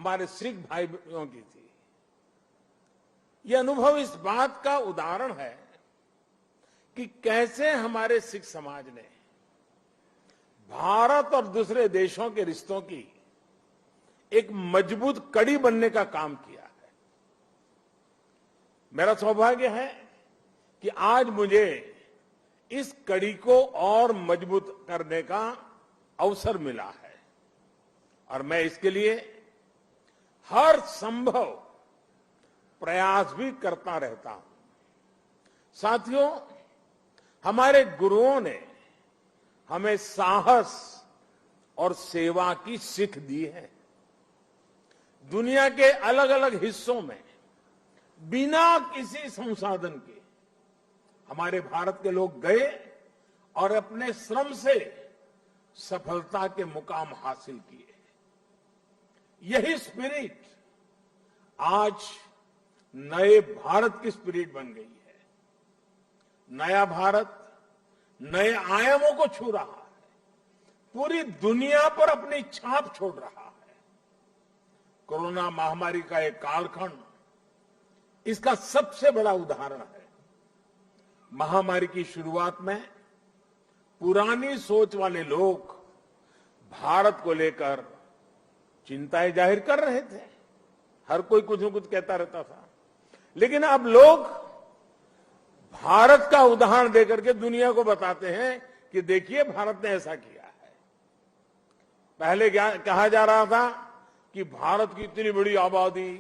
हमारे सिख भाइयों की थी। यह अनुभव इस बात का उदाहरण है कि कैसे हमारे सिख समाज ने भारत और दूसरे देशों के रिश्तों की एक मजबूत कड़ी बनने का काम किया है। मेरा सौभाग्य है कि आज मुझे इस कड़ी को और मजबूत करने का अवसर मिला है और मैं इसके लिए हर संभव प्रयास भी करता रहता हूं। साथियों, हमारे गुरुओं ने हमें साहस और सेवा की सीख दी है। दुनिया के अलग अलग हिस्सों में बिना किसी संसाधन के हमारे भारत के लोग गए और अपने श्रम से सफलता के मुकाम हासिल किए। यही स्पिरिट आज नए भारत की स्पिरिट बन गई है। नया भारत नए आयामों को छू रहा है, पूरी दुनिया पर अपनी छाप छोड़ रहा है। कोरोना महामारी का एक कालखंड इसका सबसे बड़ा उदाहरण है। महामारी की शुरुआत में पुरानी सोच वाले लोग भारत को लेकर चिंताएं जाहिर कर रहे थे। हर कोई कुछ न कुछ कहता रहता था, लेकिन अब लोग भारत का उदाहरण देकर के दुनिया को बताते हैं कि देखिए भारत ने ऐसा किया है। पहले क्या कहा जा रहा था कि भारत की इतनी बड़ी आबादी,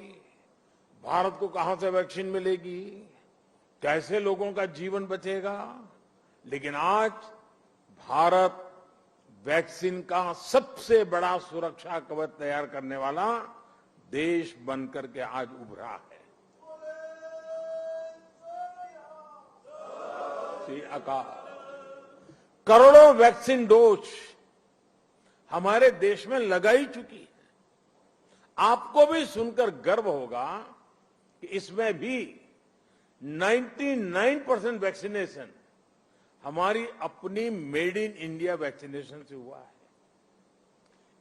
भारत को कहां से वैक्सीन मिलेगी, कैसे लोगों का जीवन बचेगा। लेकिन आज भारत वैक्सीन का सबसे बड़ा सुरक्षा कवच तैयार करने वाला देश बनकर के आज उभरा है। श्री अकाल करोड़ों वैक्सीन डोज हमारे देश में लगाई चुकी है। आपको भी सुनकर गर्व होगा कि इसमें भी 99% वैक्सीनेशन हमारी अपनी मेड इन इंडिया वैक्सीनेशन से हुआ है।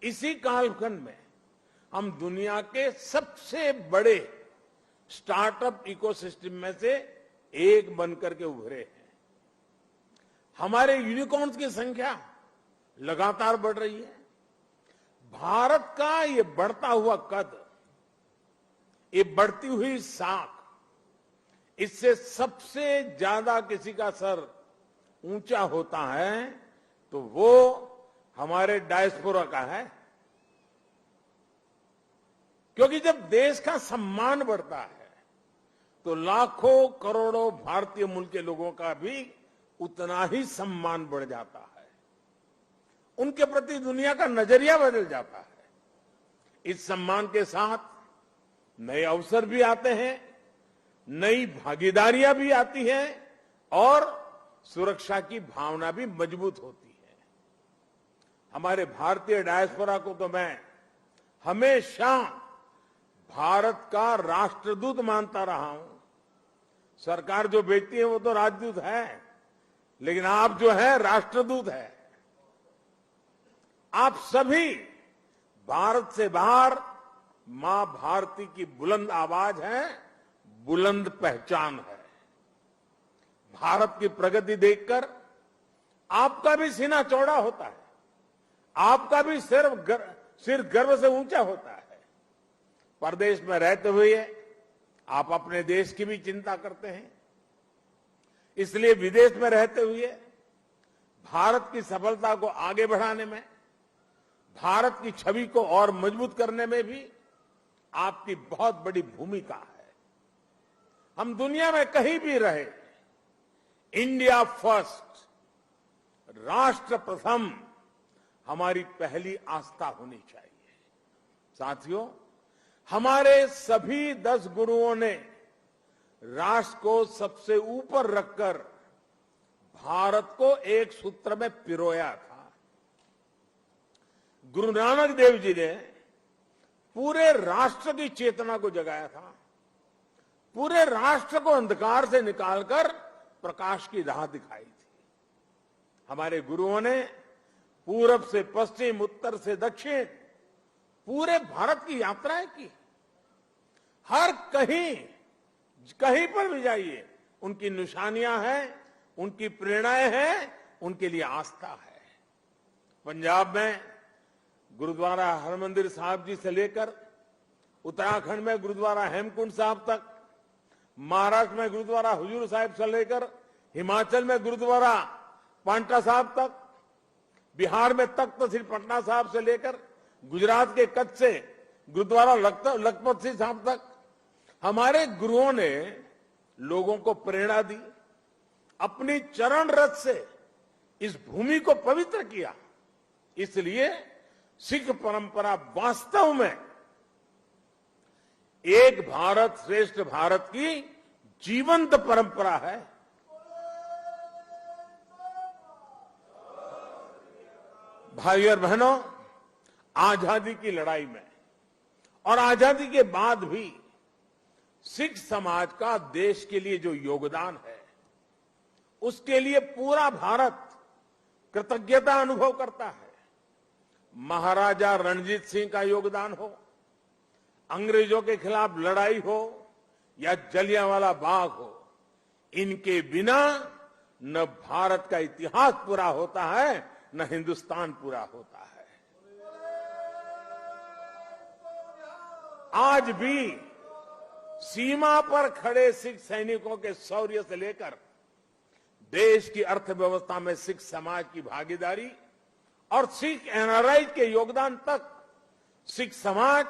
इसी कालखंड में हम दुनिया के सबसे बड़े स्टार्टअप इकोसिस्टम में से एक बनकर के उभरे हैं। हमारे यूनिकॉर्न्स की संख्या लगातार बढ़ रही है। भारत का ये बढ़ता हुआ कद, ये बढ़ती हुई साख, इससे सबसे ज्यादा किसी का सर ऊंचा होता है तो वो हमारे डायस्पोरा का है। क्योंकि जब देश का सम्मान बढ़ता है तो लाखों करोड़ों भारतीय मूल के लोगों का भी उतना ही सम्मान बढ़ जाता है। उनके प्रति दुनिया का नजरिया बदल जाता है। इस सम्मान के साथ नए अवसर भी आते हैं, नई भागीदारियां भी आती हैं और सुरक्षा की भावना भी मजबूत होती है। हमारे भारतीय डायस्पोरा को तो मैं हमेशा भारत का राष्ट्रदूत मानता रहा हूं। सरकार जो भेजती है वो तो राजदूत है, लेकिन आप जो है राष्ट्रदूत है। आप सभी भारत से बाहर मां भारती की बुलंद आवाज है, बुलंद पहचान है। भारत की प्रगति देखकर आपका भी सीना चौड़ा होता है, आपका भी सिर गर्व से ऊंचा होता है। परदेश में रहते हुए आप अपने देश की भी चिंता करते हैं, इसलिए विदेश में रहते हुए भारत की सफलता को आगे बढ़ाने में, भारत की छवि को और मजबूत करने में भी आपकी बहुत बड़ी भूमिका है। हम दुनिया में कहीं भी रहे, इंडिया फर्स्ट, राष्ट्र प्रथम हमारी पहली आस्था होनी चाहिए। साथियों, हमारे सभी 10 गुरुओं ने राष्ट्र को सबसे ऊपर रखकर भारत को एक सूत्र में पिरोया था। गुरु नानक देव जी ने पूरे राष्ट्र की चेतना को जगाया था, पूरे राष्ट्र को अंधकार से निकालकर प्रकाश की राह दिखाई थी। हमारे गुरुओं ने पूरब से पश्चिम, उत्तर से दक्षिण पूरे भारत की यात्राएं की। हर कहीं पर भी जाइए उनकी निशानियां हैं, उनकी प्रेरणाएं हैं, उनके लिए आस्था है। पंजाब में गुरुद्वारा हरमंदिर साहिब जी से लेकर उत्तराखंड में गुरुद्वारा हेमकुंड साहिब तक, महाराष्ट्र में गुरुद्वारा हुजूर साहिब से लेकर हिमाचल में गुरुद्वारा पांटा साहिब तक, बिहार में तख्त श्री पटना साहिब से लेकर गुजरात के कच्छ से गुरुद्वारा लखपत सिंह साहिब तक हमारे गुरुओं ने लोगों को प्रेरणा दी, अपनी चरण रथ से इस भूमि को पवित्र किया। इसलिए सिख परंपरा वास्तव में एक भारत श्रेष्ठ भारत की जीवंत परंपरा है। भाई और बहनों, आजादी की लड़ाई में और आजादी के बाद भी सिख समाज का देश के लिए जो योगदान है, उसके लिए पूरा भारत कृतज्ञता अनुभव करता है। महाराजा रणजीत सिंह का योगदान हो, अंग्रेजों के खिलाफ लड़ाई हो या जलियांवाला बाग हो, इनके बिना न भारत का इतिहास पूरा होता है, न हिंदुस्तान पूरा होता है। आज भी सीमा पर खड़े सिख सैनिकों के शौर्य से लेकर देश की अर्थव्यवस्था में सिख समाज की भागीदारी और सिख एनआरआई के योगदान तक, सिख समाज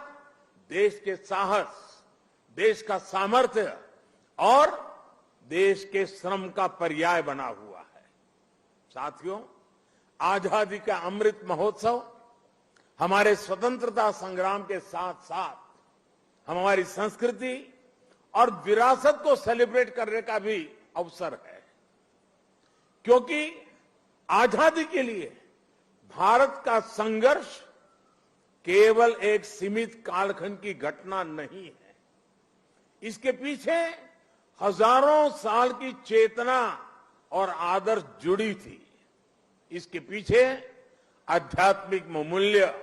देश के साहस, देश का सामर्थ्य और देश के श्रम का पर्याय बना हुआ है। साथियों, आजादी का अमृत महोत्सव हमारे स्वतंत्रता संग्राम के साथ साथ हमारी संस्कृति और विरासत को सेलिब्रेट करने का भी अवसर है, क्योंकि आजादी के लिए भारत का संघर्ष केवल एक सीमित कालखंड की घटना नहीं है। इसके पीछे हजारों साल की चेतना और आदर्श जुड़ी थी। इसके पीछे आध्यात्मिक मूल्य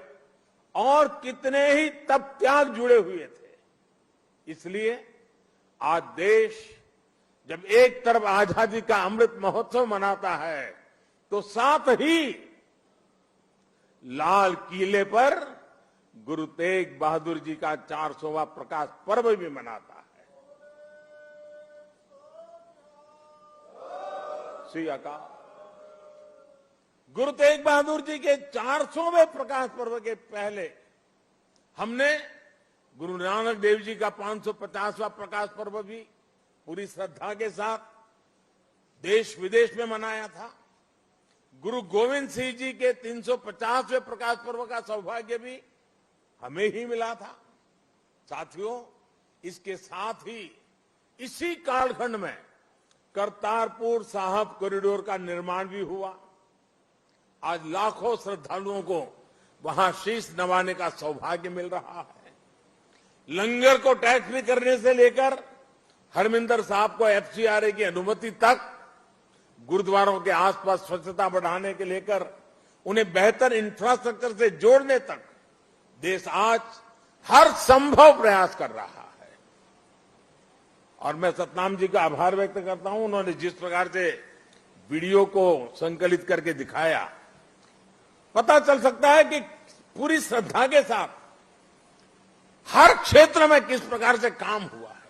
और कितने ही तप त्याग जुड़े हुए थे। इसलिए आज देश जब एक तरफ आजादी का अमृत महोत्सव मनाता है, तो साथ ही लाल किले पर गुरु तेग बहादुर जी का 400वां प्रकाश पर्व भी मनाता है। श्री अकाल। गुरु तेग बहादुर जी के 400वें प्रकाश पर्व के पहले हमने गुरु नानक देव जी का 550वां प्रकाश पर्व भी पूरी श्रद्धा के साथ देश विदेश में मनाया था। गुरु गोविंद सिंह जी के 350वें प्रकाश पर्व का सौभाग्य भी हमें ही मिला था। साथियों, इसके साथ ही इसी कालखंड में करतारपुर साहिब कॉरिडोर का निर्माण भी हुआ। आज लाखों श्रद्धालुओं को वहां शीश नवाने का सौभाग्य मिल रहा है। लंगर को टैक्स फ्री करने से लेकर हरमिंदर साहब को एफसीआरए की अनुमति तक, गुरुद्वारों के आसपास स्वच्छता बढ़ाने के लेकर उन्हें बेहतर इंफ्रास्ट्रक्चर से जोड़ने तक देश आज हर संभव प्रयास कर रहा है। और मैं सतनाम जी का आभार व्यक्त करता हूं। उन्होंने जिस प्रकार से वीडियो को संकलित करके दिखाया, पता चल सकता है कि पूरी श्रद्धा के साथ हर क्षेत्र में किस प्रकार से काम हुआ है।